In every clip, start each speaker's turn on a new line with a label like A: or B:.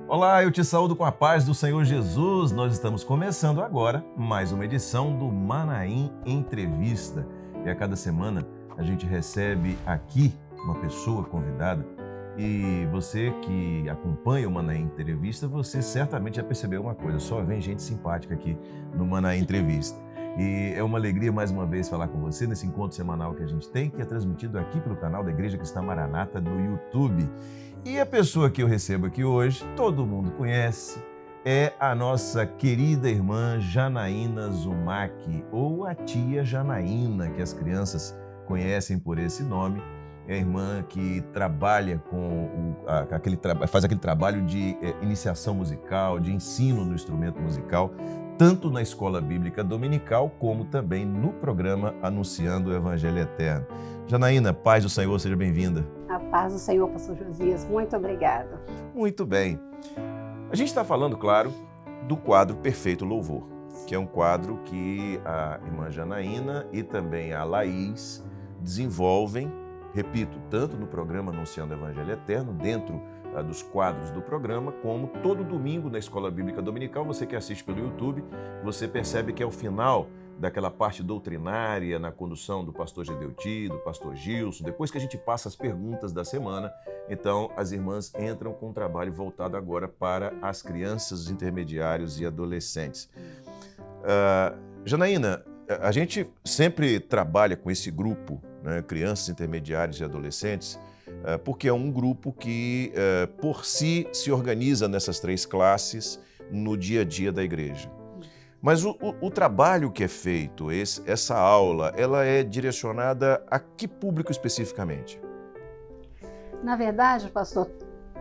A: Olá, eu te saúdo com a paz do Senhor Jesus. Nós estamos começando agora mais uma edição do Manaim Entrevista. E a cada semana a gente recebe aqui uma pessoa convidada. E você que acompanha o Manaim Entrevista, você certamente já percebeu uma coisa, só vem gente simpática aqui no Manaim Entrevista. E é uma alegria mais uma vez falar com você nesse encontro semanal que a gente tem, que é transmitido aqui pelo canal da Igreja Cristã Maranata no YouTube. E a pessoa que eu recebo aqui hoje, todo mundo conhece, é a nossa querida irmã Janaína Zumac, ou a tia Janaína, que as crianças conhecem por esse nome. É a irmã que trabalha faz aquele trabalho de iniciação musical, de ensino no instrumento musical, tanto na escola bíblica dominical, como também no programa Anunciando o Evangelho Eterno. Janaína, paz do Senhor, seja bem-vinda.
B: A paz do Senhor, pastor Josias, muito obrigada.
A: Muito bem. A gente está falando, claro, do quadro Perfeito Louvor, que é um quadro que a irmã Janaína e também a Laís desenvolvem, repito, tanto no programa Anunciando o Evangelho Eterno, dentro dos quadros do programa, como todo domingo na Escola Bíblica Dominical. Você que assiste pelo YouTube, você percebe que é o final daquela parte doutrinária na condução do pastor Gedeuti, do pastor Gilson, depois que a gente passa as perguntas da semana, então as irmãs entram com um trabalho voltado agora para as crianças, os intermediários e adolescentes. Janaína, a gente sempre trabalha com esse grupo, né, crianças, intermediários e adolescentes, porque é um grupo que, por si, se organiza nessas três classes no dia a dia da igreja. Mas o trabalho que é feito, essa aula, ela é direcionada a que público especificamente?
B: Na verdade, pastor,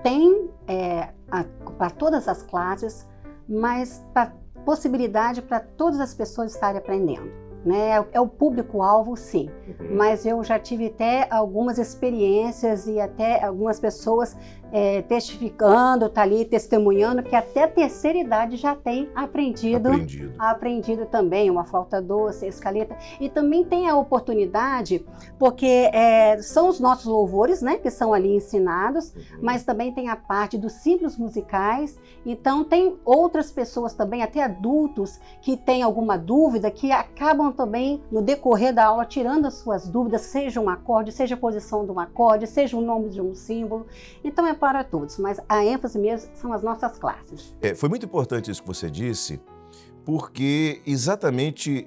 B: tem para todas as classes, mas para possibilidade para todas as pessoas estarem aprendendo. Né? É o público-alvo, sim, mas eu já tive até algumas experiências e até algumas pessoas testificando, tá ali testemunhando que até a terceira idade já tem aprendido também uma flauta doce, a escaleta, e também tem a oportunidade, porque são os nossos louvores, né, que são ali ensinados, mas também tem a parte dos ciclos musicais, então tem outras pessoas também, até adultos, que têm alguma dúvida, que acabam também no decorrer da aula tirando as suas dúvidas, seja um acorde, seja a posição de um acorde, seja o nome de um símbolo. Então é para todos, mas a ênfase mesmo são as nossas classes.
A: Foi muito importante isso que você disse, porque exatamente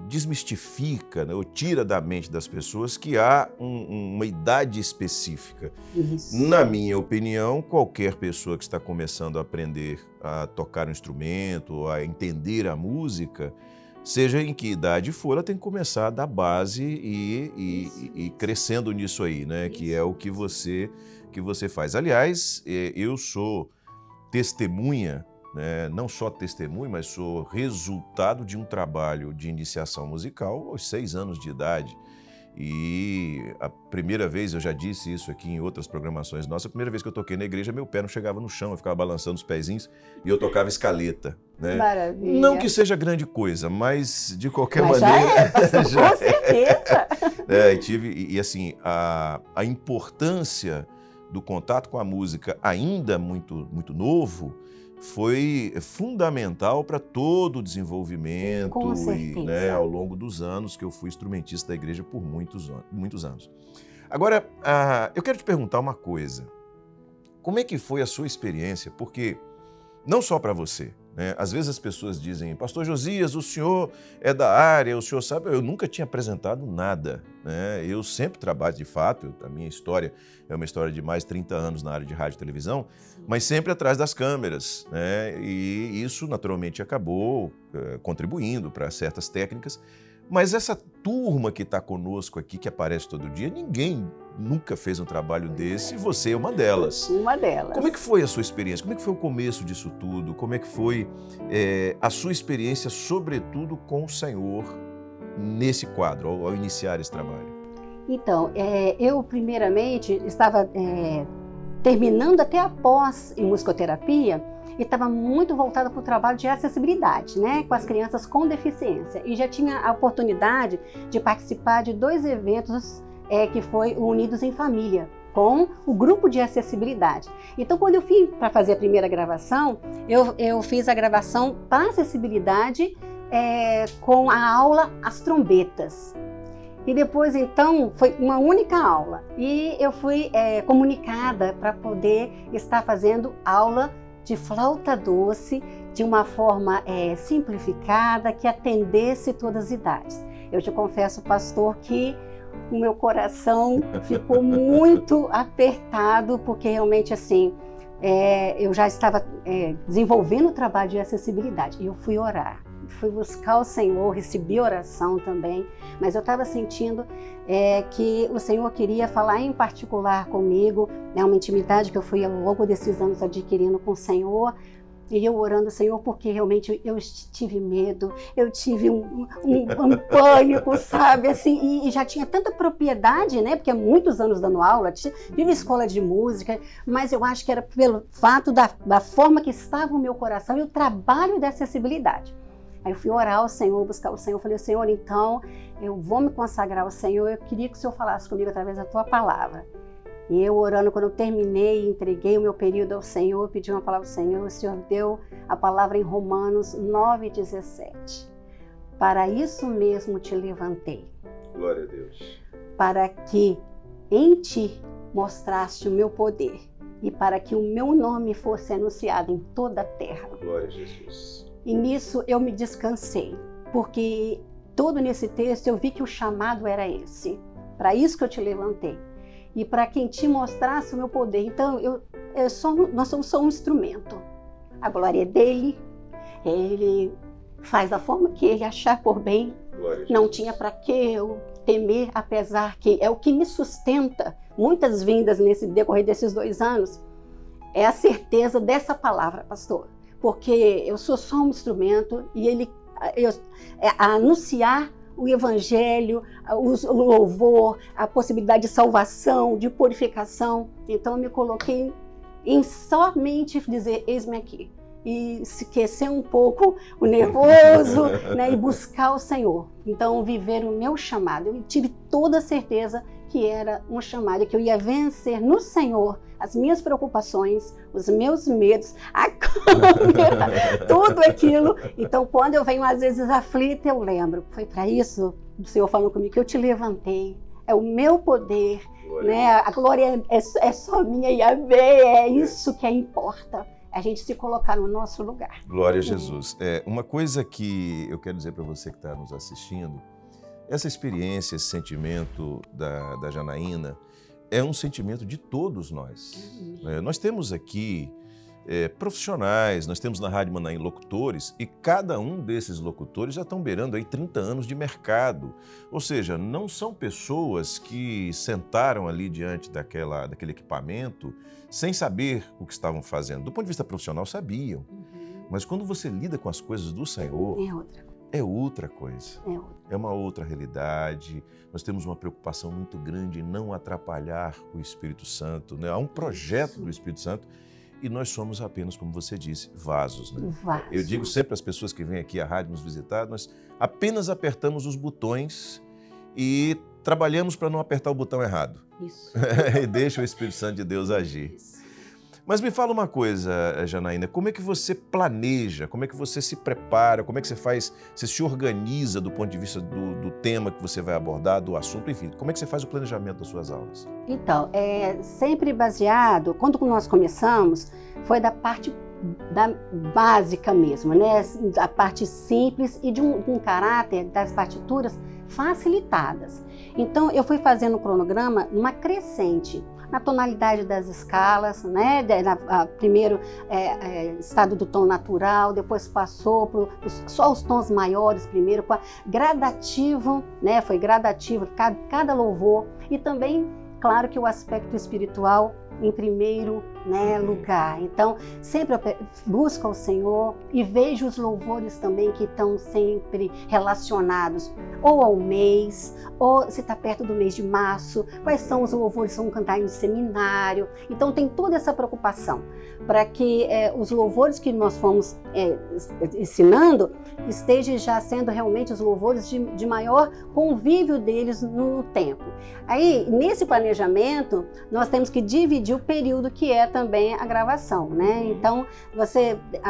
A: desmistifica, né, ou tira da mente das pessoas que há uma idade específica.
B: Isso.
A: Na minha opinião, qualquer pessoa que está começando a aprender a tocar um instrumento, a entender a música, seja em que idade for, ela tem que começar da base e crescendo nisso aí, né? Isso. Que é o que você faz. Aliás, eu sou testemunha, né? Não só testemunha, mas sou resultado de um trabalho de iniciação musical aos 6 anos de idade. E a primeira vez, eu já disse isso aqui em outras programações nossas, a primeira vez que eu toquei na igreja, meu pé não chegava no chão, eu ficava balançando os pezinhos e eu tocava escaleta. Né?
B: Maravilha.
A: Não que seja grande coisa, mas de qualquer maneira...
B: Com certeza!
A: E assim, a importância do contato com a música ainda muito, muito novo foi fundamental para todo o desenvolvimento.
B: Com certeza.
A: Ao longo dos anos que eu fui instrumentista da igreja por muitos anos. Agora, eu quero te perguntar uma coisa. Como é que foi a sua experiência? Porque não só para você, né? Às vezes as pessoas dizem, pastor Josias, o senhor é da área, o senhor sabe, eu nunca tinha apresentado nada, né? Eu sempre trabalho, de fato, a minha história é uma história de mais de 30 anos na área de rádio e televisão, mas sempre atrás das câmeras, né? E isso naturalmente acabou contribuindo para certas técnicas, mas essa turma que está conosco aqui, que aparece todo dia, ninguém nunca fez um trabalho desse, e você é uma delas.
B: Uma delas.
A: Como é que foi a sua experiência? Como é que foi o começo disso tudo? Como é que foi a sua experiência, sobretudo com o Senhor, nesse quadro, ao iniciar esse trabalho?
B: Então, eu primeiramente estava terminando até a pós em musicoterapia, e estava muito voltada para o trabalho de acessibilidade, né, com as crianças com deficiência. E já tinha a oportunidade de participar de 2 eventos que foi o Unidos em Família, com o grupo de acessibilidade. Então, quando eu fui para fazer a primeira gravação, eu fiz a gravação para acessibilidade com a aula As Trombetas. E depois, então, foi uma única aula. E eu fui comunicada para poder estar fazendo aula de flauta doce de uma forma simplificada, que atendesse todas as idades. Eu te confesso, pastor, que o meu coração ficou muito apertado, porque realmente, assim, eu já estava desenvolvendo o trabalho de acessibilidade. E eu fui orar, fui buscar o Senhor, recebi oração também, mas eu estava sentindo que o Senhor queria falar em particular comigo, uma intimidade que eu fui ao longo desses anos adquirindo com o Senhor. E eu orando, Senhor, porque realmente eu tive medo, eu tive um pânico, sabe, assim, e já tinha tanta propriedade, né, porque há muitos anos dando aula, tive escola de música, mas eu acho que era pelo fato da forma que estava o meu coração e o trabalho da acessibilidade. Aí eu fui orar ao Senhor, buscar o Senhor, falei, Senhor, então, eu vou me consagrar ao Senhor, eu queria que o Senhor falasse comigo através da Tua palavra. E eu orando, quando eu terminei, entreguei o meu período ao Senhor, pedi uma palavra ao Senhor, o Senhor deu a palavra em Romanos 9,17. Para isso mesmo te levantei.
A: Glória a Deus.
B: Para que em ti mostraste o meu poder e para que o meu nome fosse anunciado em toda a terra.
A: Glória a Jesus.
B: E nisso eu me descansei, porque todo nesse texto eu vi que o chamado era esse. Para isso que eu te levantei. E para quem te mostrasse o meu poder. Então, nós somos só um instrumento. A glória é dele, ele faz da forma que ele achar por bem. Não tinha para que eu temer, apesar que é o que me sustenta. Muitas vindas nesse decorrer desses 2 anos, é a certeza dessa palavra, pastor. Porque eu sou só um instrumento e a anunciar o evangelho, o louvor, a possibilidade de salvação, de purificação. Então eu me coloquei em somente dizer, eis-me aqui. E esquecer um pouco o nervoso, né, e buscar o Senhor. Então viver o meu chamado. Eu tive toda a certeza que era um chamado, que eu ia vencer no Senhor as minhas preocupações, os meus medos, a câmera, tudo aquilo. Então, quando eu venho às vezes aflita, eu lembro, foi para isso, o Senhor falando comigo, que eu te levantei, é o meu poder, né? A glória é só minha, Yahvé, é isso que importa, a gente se colocar no nosso lugar.
A: Glória a Jesus. Uma coisa que eu quero dizer para você que está nos assistindo, essa experiência, esse sentimento da Janaína, é um sentimento de todos nós. Nós temos aqui profissionais, nós temos na Rádio Manaim locutores, e cada um desses locutores já estão beirando aí 30 anos de mercado. Ou seja, não são pessoas que sentaram ali diante daquele equipamento sem saber o que estavam fazendo. Do ponto de vista profissional, sabiam. Mas quando você lida com as coisas do Senhor, é outra coisa. É uma outra realidade. Nós temos uma preocupação muito grande em não atrapalhar o Espírito Santo, né? Há um projeto do Espírito Santo e nós somos apenas, como você disse, vasos, né? Eu digo sempre às pessoas que vêm aqui à rádio nos visitar, nós apenas apertamos os botões e trabalhamos para não apertar o botão errado. Isso. E deixa o Espírito Santo de Deus agir. Isso. Mas me fala uma coisa, Janaína, como é que você planeja, como é que você se prepara, como é que você faz, você se organiza do ponto de vista do tema que você vai abordar, do assunto, enfim, como é que você faz o planejamento das suas aulas? Então,
B: sempre baseado, quando nós começamos, foi da parte básica mesmo, né? Da parte simples e de um caráter das partituras facilitadas. Então, eu fui fazendo o cronograma numa crescente, na tonalidade das escalas, né? Primeiro estado do tom natural, depois passou para só os tons maiores primeiro, gradativo, né? Foi gradativo cada louvor, e também, claro que o aspecto espiritual em primeiro, né, lugar. Então, sempre eu busco ao Senhor e vejo os louvores também que estão sempre relacionados ou ao mês, ou se está perto do mês de março, quais são os louvores que vão cantar no seminário. Então, tem toda essa preocupação para que os louvores que nós fomos ensinando estejam já sendo realmente os louvores de maior convívio deles no tempo. Aí, nesse planejamento, nós temos que dividir o período que é também a gravação, né? Então,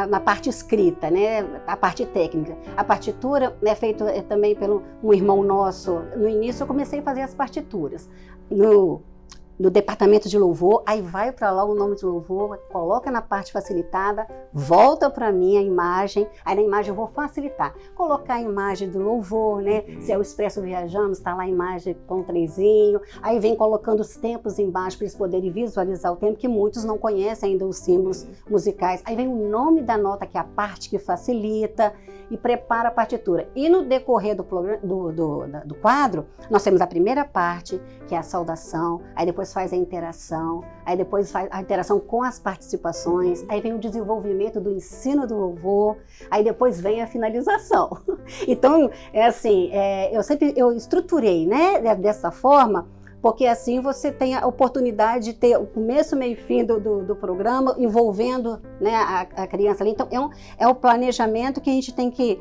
B: na parte escrita, né? A parte técnica, a partitura é feita também pelo um irmão nosso. No início, eu comecei a fazer as partituras no departamento de louvor, aí vai para lá o nome de louvor, coloca na parte facilitada, volta para mim a imagem, aí na imagem eu vou facilitar, colocar a imagem do louvor, né? Se é o Expresso Viajando, está lá a imagem com o trezinho, aí vem colocando os tempos embaixo para eles poderem visualizar o tempo, que muitos não conhecem ainda os símbolos musicais, aí vem o nome da nota, que é a parte que facilita, e prepara a partitura. E no decorrer do quadro, nós temos a primeira parte, que é a saudação, aí depois faz a interação, aí depois faz a interação com as participações, aí vem o desenvolvimento do ensino do louvor, aí depois vem a finalização. Então, eu estruturei, né, dessa forma, porque assim você tem a oportunidade de ter o começo, meio e fim do programa, envolvendo, né, a criança ali. Então, é o planejamento que a gente tem que,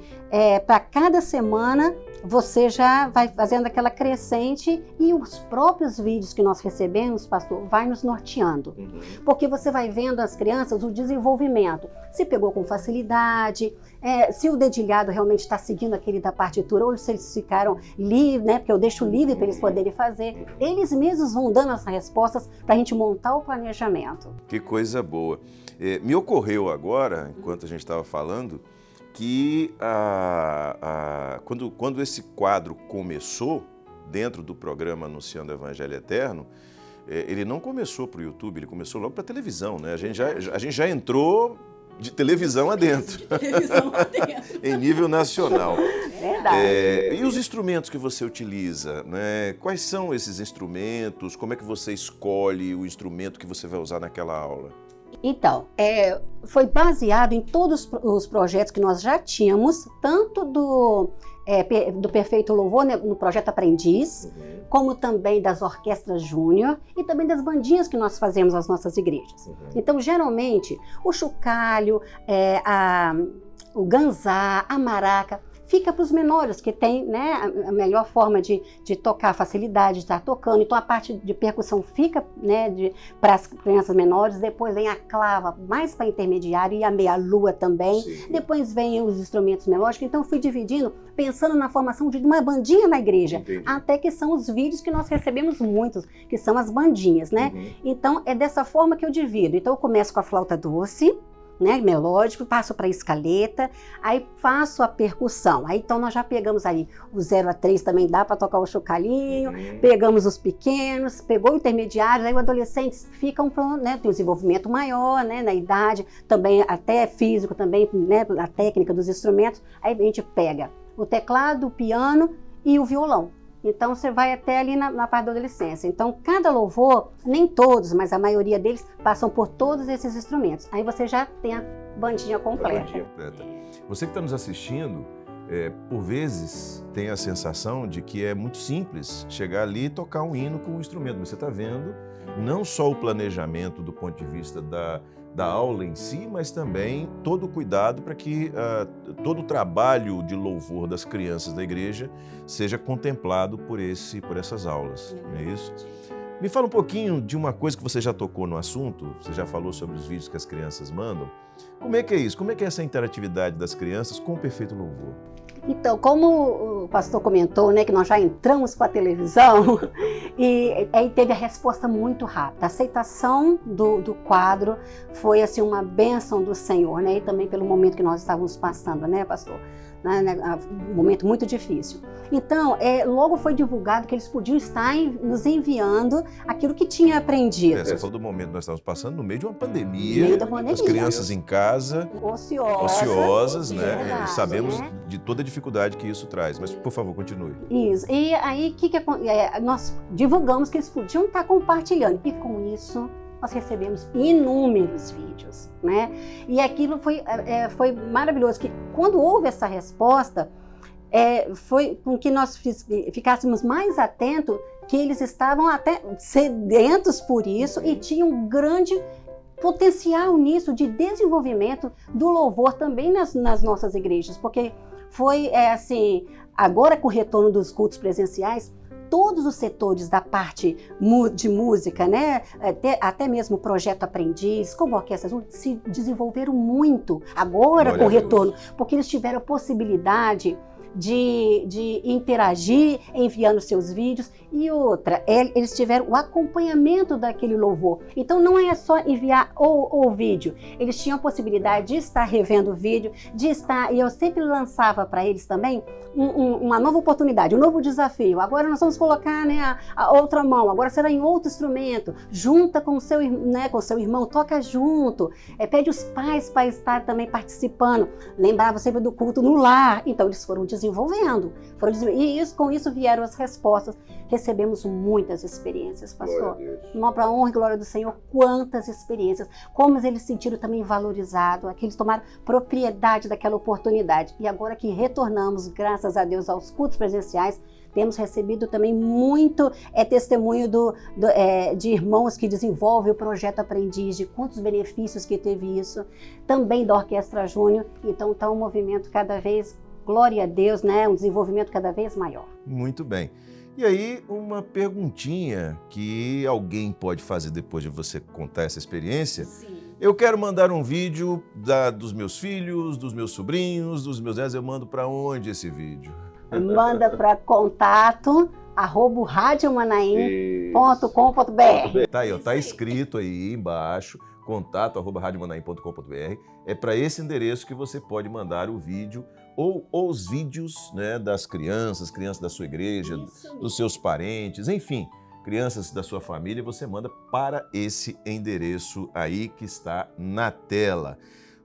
B: para cada semana, você já vai fazendo aquela crescente, e os próprios vídeos que nós recebemos, pastor, vai nos norteando. Porque você vai vendo as crianças, o desenvolvimento. Se pegou com facilidade, se o dedilhado realmente está seguindo aquele da partitura, ou se eles ficaram livres, né, porque eu deixo livre para eles poderem fazer. Eles mesmos vão dando as respostas para a gente montar o planejamento.
A: Que coisa boa. Me ocorreu agora, enquanto a gente estava falando, que quando esse quadro começou, dentro do programa Anunciando o Evangelho Eterno, ele não começou para o YouTube, ele começou logo para a televisão, né? A gente já entrou de televisão adentro. Em nível nacional.
B: Verdade.
A: E os instrumentos que você utiliza, né? Quais são esses instrumentos? Como é que você escolhe o instrumento que você vai usar naquela aula?
B: Então, foi baseado em todos os projetos que nós já tínhamos, tanto do Perfeito Louvor, né, no projeto Aprendiz, como também das orquestras júnior e também das bandinhas que nós fazemos nas nossas igrejas. Então, geralmente, o chocalho, o ganzá, a maraca, fica para os menores, que tem, né, a melhor forma de tocar, a facilidade de estar tocando. Então, a parte de percussão fica, né, para as crianças menores. Depois vem a clava, mais para intermediário, e a meia-lua também. Sim. Depois vem os instrumentos melódicos. Então, fui dividindo, pensando na formação de uma bandinha na igreja. Entendi. Até que são os vídeos que nós recebemos muitos, que são as bandinhas, né? Então, é dessa forma que eu divido. Então, eu começo com a flauta doce, né, melódico, passo para a escaleta, aí faço a percussão. Aí então nós já pegamos aí o 0 a 3, também dá para tocar o chocalhinho, pegamos os pequenos, pegou o intermediário, aí o adolescente fica né, tem um desenvolvimento maior, né, na idade, também até físico, também, né, a técnica dos instrumentos. Aí a gente pega o teclado, o piano e o violão. Então, você vai até ali na parte da adolescência. Então, cada louvor, nem todos, mas a maioria deles, passam por todos esses instrumentos. Aí você já tem a bandinha completa.
A: Você que está nos assistindo, por vezes tem a sensação de que é muito simples chegar ali e tocar um hino com um instrumento. Mas você está vendo não só o planejamento do ponto de vista da aula em si, mas também todo o cuidado para que todo o trabalho de louvor das crianças da igreja seja contemplado por essas aulas, não é isso? Me fala um pouquinho de uma coisa que você já tocou no assunto, você já falou sobre os vídeos que as crianças mandam. Como é que é isso? Como é que é essa interatividade das crianças com o Perfeito Louvor?
B: Então, como o pastor comentou, né, que nós já entramos para a televisão, e aí teve a resposta muito rápida. A aceitação do quadro foi assim uma bênção do Senhor, né, e também pelo momento que nós estávamos passando, né, pastor? Um momento muito difícil. Então, logo foi divulgado que eles podiam estar nos enviando aquilo que tinha aprendido.
A: Você falou do momento que nós estávamos passando no meio de uma pandemia, as crianças em casa, ociosas, né? Verdade, sabemos, né, de toda a dificuldade que isso traz, mas por favor, continue.
B: Isso, e aí nós divulgamos que eles podiam estar compartilhando, e com isso nós recebemos inúmeros vídeos, né? E aquilo foi maravilhoso, que quando houve essa resposta, foi com que nós ficássemos mais atentos, que eles estavam até sedentos por isso e tinham um grande potencial nisso de desenvolvimento do louvor também nas nossas igrejas, porque foi assim, agora com o retorno dos cultos presenciais, todos os setores da parte de música, né, até mesmo o Projeto Aprendiz, como orquestras, se desenvolveram muito agora com o retorno, porque eles tiveram a possibilidade de interagir, enviando seus vídeos, e outra, eles tiveram o acompanhamento daquele louvor. Então não é só enviar o vídeo, eles tinham a possibilidade de estar revendo o vídeo, e eu sempre lançava para eles também uma nova oportunidade, um novo desafio. Agora nós vamos colocar, né, a outra mão, agora será em outro instrumento, junta com o seu, né, com o seu irmão, toca junto, pede os pais para estar também participando, lembrava sempre do culto no lar. Então eles foram desenvolvendo. E com isso vieram as respostas. Recebemos muitas experiências, pastor. Para a honra e glória do Senhor, quantas experiências. Como eles se sentiram também valorizados, que eles tomaram propriedade daquela oportunidade. E agora que retornamos, graças a Deus, aos cultos presenciais, temos recebido também muito testemunho de irmãos que desenvolvem o Projeto Aprendiz, de quantos benefícios que teve isso. Também da Orquestra Júnior. Então está um movimento cada vez, glória a Deus, né? Um desenvolvimento cada vez maior.
A: Muito bem. E aí, uma perguntinha que alguém pode fazer depois de você contar essa experiência.
B: Sim.
A: Eu quero mandar um vídeo dos meus filhos, dos meus sobrinhos, dos meus netos. Eu mando para onde esse vídeo?
B: Manda para contato@radiomanaim.com.br.
A: Tá aí, ó, tá escrito aí embaixo, contato@radiomanaim.com.br. É para esse endereço que você pode mandar o vídeo ou os vídeos, né, das crianças da sua igreja, dos seus parentes, enfim, crianças da sua família, você manda para esse endereço aí que está na tela.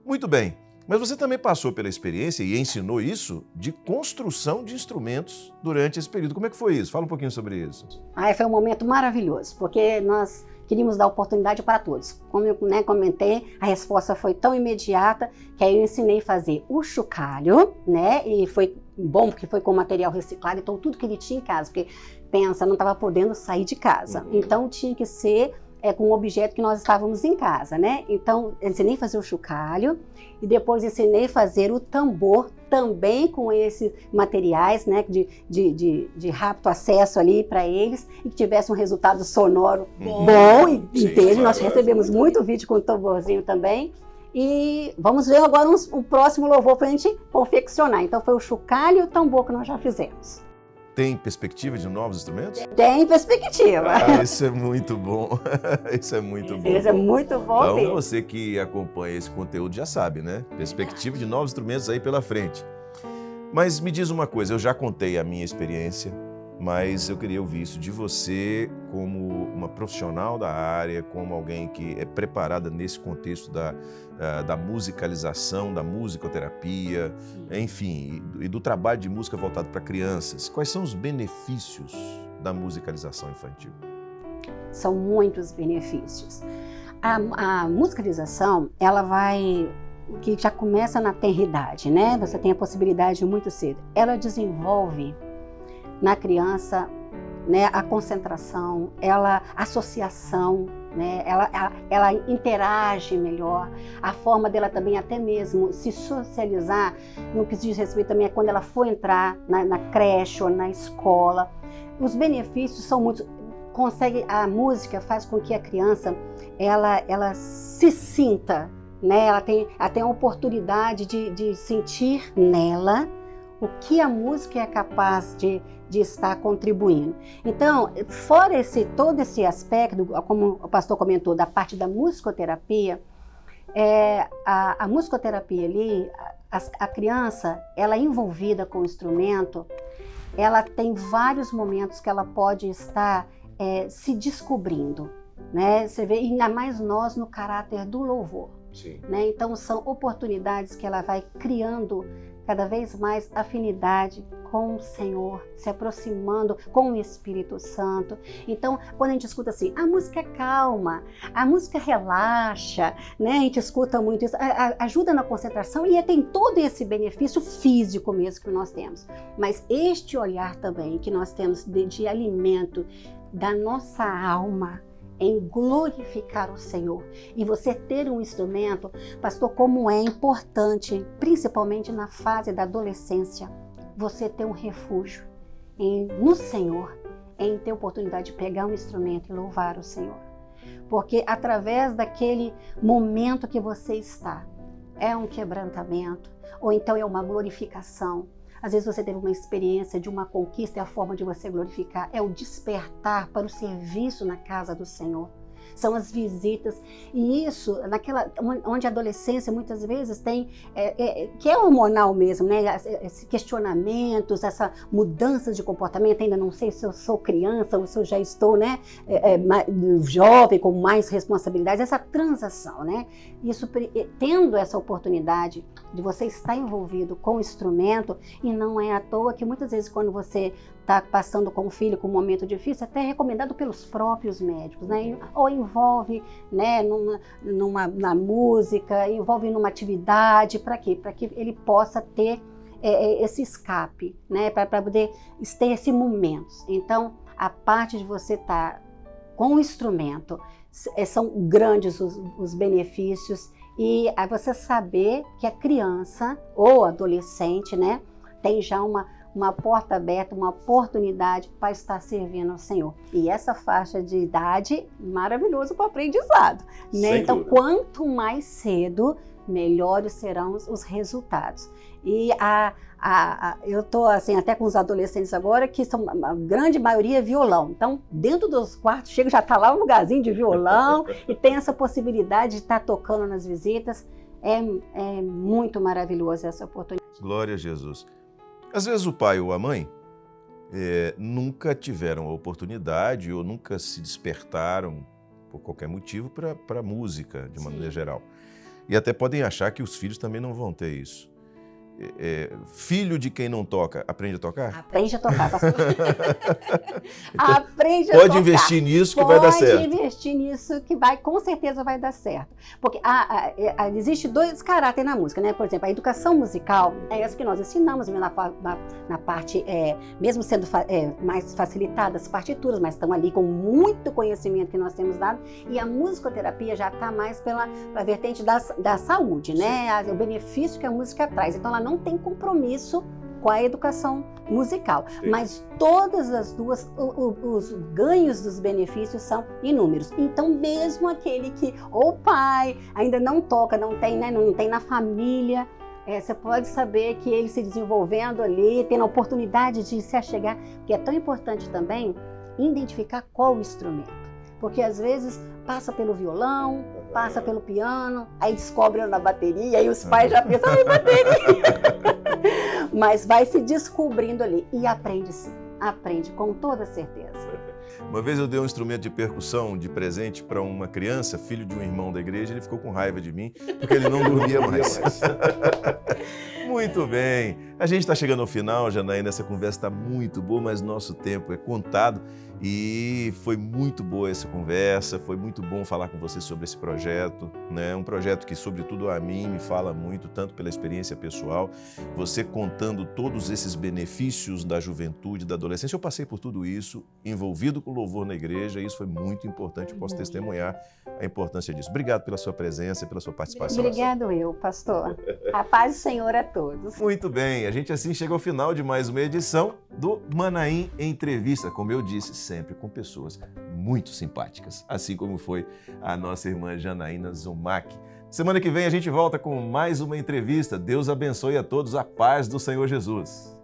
A: Muito bem, mas você também passou pela experiência e ensinou isso de construção de instrumentos durante esse período. Como é que foi isso? Fala um pouquinho sobre isso.
B: Foi um momento maravilhoso, porque nós queríamos dar oportunidade para todos. Como eu, né, comentei, a resposta foi tão imediata que aí eu ensinei a fazer o chocalho, né? E foi bom porque foi com material reciclado, então tudo que ele tinha em casa, porque pensa, não estava podendo sair de casa. Então tinha que ser com um objeto que nós estávamos em casa, né? Então ensinei a fazer o chocalho e depois ensinei a fazer o tambor também com esses materiais, né, de rápido acesso ali para eles e que tivesse um resultado sonoro bom e inteiro. Nós recebemos muito vídeo com o tamborzinho também. E vamos ver agora um próximo louvor para a gente confeccionar. Então foi o chocalho e o tambor que nós já fizemos.
A: Tem perspectiva de novos instrumentos?
B: Tem perspectiva.
A: Isso é muito bom. Isso é muito bom.
B: Isso é muito bom
A: então,
B: mesmo.
A: Você que acompanha esse conteúdo já sabe, né? Perspectiva de novos instrumentos aí pela frente. Mas me diz uma coisa, eu já contei a minha experiência, mas eu queria ouvir isso de você como uma profissional da área, como alguém que é preparada nesse contexto da musicalização, da musicoterapia, enfim, e do trabalho de música voltado para crianças. Quais são os benefícios da musicalização infantil?
B: São muitos benefícios. A musicalização, ela que já começa na tenridade, né? Você tem a possibilidade muito cedo. Ela desenvolve na criança, né, a concentração, a associação, né, ela interage melhor, a forma dela também até mesmo se socializar, no que diz respeito também a quando ela for entrar na creche ou na escola. Os benefícios são muitos. A música faz com que a criança ela se sinta, né, ela tem até a oportunidade de sentir nela o que a música é capaz de estar contribuindo. Então, fora todo esse aspecto, como o pastor comentou, da parte da musicoterapia, a musicoterapia ali, a criança, ela é envolvida com o instrumento, ela tem vários momentos que ela pode estar se descobrindo, né? Você vê, ainda mais nós no caráter do louvor.
A: Sim.
B: Né? Então, são oportunidades que ela vai criando cada vez mais afinidade com o Senhor, se aproximando com o Espírito Santo. Então, quando a gente escuta assim, a música é calma, a música relaxa, né? A gente escuta muito isso, ajuda na concentração e tem todo esse benefício físico mesmo que nós temos. Mas este olhar também que nós temos de alimento da nossa alma, em glorificar o Senhor. E você ter um instrumento, pastor, como é importante, principalmente na fase da adolescência, você ter um refúgio no Senhor, em ter oportunidade de pegar um instrumento e louvar o Senhor. Porque através daquele momento que você está, é um quebrantamento, ou então é uma glorificação. Às vezes você teve uma experiência de uma conquista e a forma de você glorificar é o despertar para o serviço na casa do Senhor. São as visitas, e isso, onde a adolescência muitas vezes tem, que é hormonal mesmo, né? Esses questionamentos, essa mudança de comportamento, ainda não sei se eu sou criança ou se eu já estou, né, jovem, com mais responsabilidades, essa transação, né? Isso, tendo essa oportunidade de você estar envolvido com o instrumento, e não é à toa que muitas vezes quando você está passando com o filho com um momento difícil, até é recomendado pelos próprios médicos, né? Ou envolve, né, na música, envolve numa atividade, para quê? Para que ele possa ter esse escape, né? Para poder ter esse momento. Então, a parte de você estar com o instrumento, são grandes os benefícios, e aí você saber que a criança ou adolescente, né, tem já uma porta aberta, uma oportunidade para estar servindo ao Senhor. E essa faixa de idade, maravilhoso para o aprendizado, né? Então, quanto mais cedo, melhores serão os resultados. E eu estou assim, até com os adolescentes agora, que são a grande maioria violão. Então, dentro dos quartos, já está lá um lugarzinho de violão e tem essa possibilidade de estar tocando nas visitas. É muito maravilhoso essa oportunidade.
A: Glória a Jesus. Às vezes o pai ou a mãe nunca tiveram a oportunidade ou nunca se despertaram, por qualquer motivo, para a música, de maneira geral. E até podem achar que os filhos também não vão ter isso. Filho de quem não toca, aprende a tocar?
B: Aprende a tocar, pastor. Aprende a tocar.
A: Pode investir nisso que vai dar certo.
B: Pode investir nisso que com certeza vai dar certo. Porque existe dois caráteres na música, né? Por exemplo, a educação musical é essa que nós ensinamos na parte, mesmo sendo mais facilitadas as partituras, mas estão ali com muito conhecimento que nós temos dado. E a musicoterapia já está mais pela vertente da saúde, né? O benefício que a música traz. Então, ela não tem compromisso com a educação musical, mas todas as duas, os ganhos dos benefícios são inúmeros. Então, mesmo aquele que o pai ainda não toca, não tem, né, não tem na família, você pode saber que ele se desenvolvendo ali, tendo a oportunidade de se achegar, que é tão importante também identificar qual o instrumento, porque às vezes passa pelo violão, passa pelo piano, aí descobre na bateria, aí os pais já pensam, ai, bateria! Mas vai se descobrindo ali e aprende com toda certeza.
A: Uma vez eu dei um instrumento de percussão de presente para uma criança, filho de um irmão da igreja, ele ficou com raiva de mim, porque ele não dormia mais. Muito bem, a gente está chegando ao final, Janaína, essa conversa está muito boa, mas nosso tempo é contado e foi muito boa essa conversa, foi muito bom falar com você sobre esse projeto, né? Um projeto que, sobretudo a mim, me fala muito, tanto pela experiência pessoal, você contando todos esses benefícios da juventude, da adolescência. Eu passei por tudo isso, envolvido com louvor na igreja, e isso foi muito importante, eu posso testemunhar a importância disso. Obrigado pela sua presença e pela sua participação.
B: Obrigado pastor. A paz do Senhor a todos.
A: Muito bem, a gente assim chega ao final de mais uma edição do Manaim Entrevista, como eu disse, sempre com pessoas muito simpáticas, assim como foi a nossa irmã Janaína Zumac. Semana que vem a gente volta com mais uma entrevista. Deus abençoe a todos, a paz do Senhor Jesus.